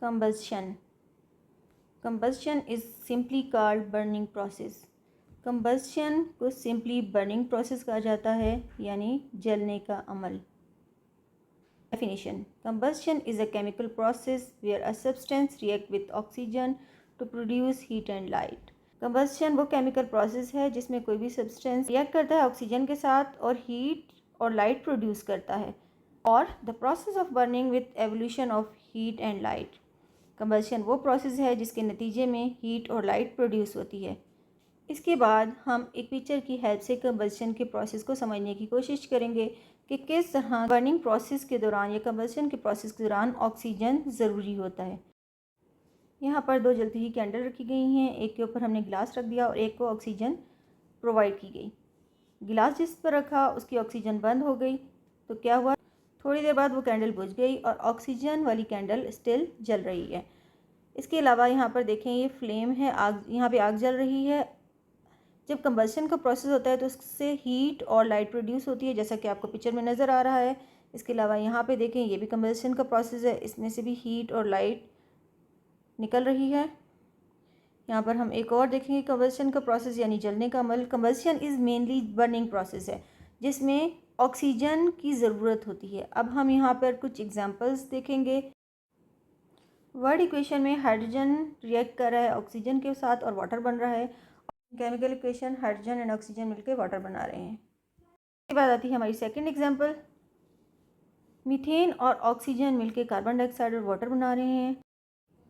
Combustion. Combustion is simply called burning process. Combustion को simply burning process कहा जाता है, यानी जलने का अमल. Definition. Combustion is a chemical process where a substance react with oxygen to produce heat and light. Combustion वो chemical process है जिसमें कोई भी substance react करता है ऑक्सीजन के साथ और heat और light produce करता है, और the process of burning with evolution of heat and light. Combustion वो प्रोसेस है जिसके नतीजे में हीट और लाइट प्रोड्यूस होती है. इसके बाद हम एक पिक्चर की हेल्प से कंबस्शन के प्रोसेस को समझने की कोशिश करेंगे कि किस तरह बर्निंग प्रोसेस के दौरान या कंबस्शन के प्रोसेस के दौरान ऑक्सीजन ज़रूरी होता है. यहाँ पर दो जलती हुई कैंडल रखी गई हैं. एक के ऊपर हमने गिलास रख दिया और एक को ऑक्सीजन प्रोवाइड की गई. गिलास जिस पर रखा उसकी ऑक्सीजन बंद हो गई तो क्या हुआ, थोड़ी देर बाद वो कैंडल बुझ गई और ऑक्सीजन वाली कैंडल स्टिल जल रही है. इसके अलावा यहाँ पर देखें ये फ्लेम है, आग, यहाँ पे आग जल रही है. जब कंबस्शन का प्रोसेस होता है तो उससे हीट और लाइट प्रोड्यूस होती है, जैसा कि आपको पिक्चर में नज़र आ रहा है. इसके अलावा यहाँ पे देखें ये भी कंबस्शन का प्रोसेस है, इसमें से भी हीट और लाइट निकल रही है. यहाँ पर हम एक और देखेंगे कंबस्शन का प्रोसेस यानी जलने का अमल. Combustion is mainly burning process है जिसमें ऑक्सीजन की ज़रूरत होती है. अब हम यहाँ पर कुछ एग्जांपल्स देखेंगे. वर्ड इक्वेशन में हाइड्रोजन रिएक्ट कर रहा है ऑक्सीजन के साथ और वाटर बन रहा है. Chemical equation hydrogen and oxygen मिलकर वाटर बना रहे हैं. इसके बाद आती है हमारी सेकंड एग्जांपल. मीथेन और ऑक्सीजन मिलकर कार्बन डाइऑक्साइड और वाटर बना रहे हैं.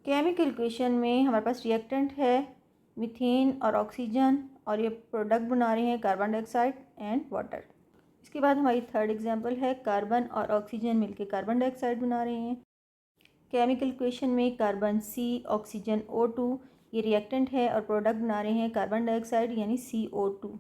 केमिकल इक्वेशन में हमारे पास रिएक्टेंट है मीथेन और ऑक्सीजन और ये प्रोडक्ट बना रहे हैं कार्बन डाइऑक्साइड एंड वाटर. इसके बाद हमारी थर्ड एग्जांपल है कार्बन और ऑक्सीजन मिलकर कार्बन डाइऑक्साइड बना रहे हैं. केमिकल इक्वेशन में कार्बन सी, ऑक्सीजन O2 ये रिएक्टेंट है और प्रोडक्ट बना रहे हैं कार्बन डाइऑक्साइड यानी CO2.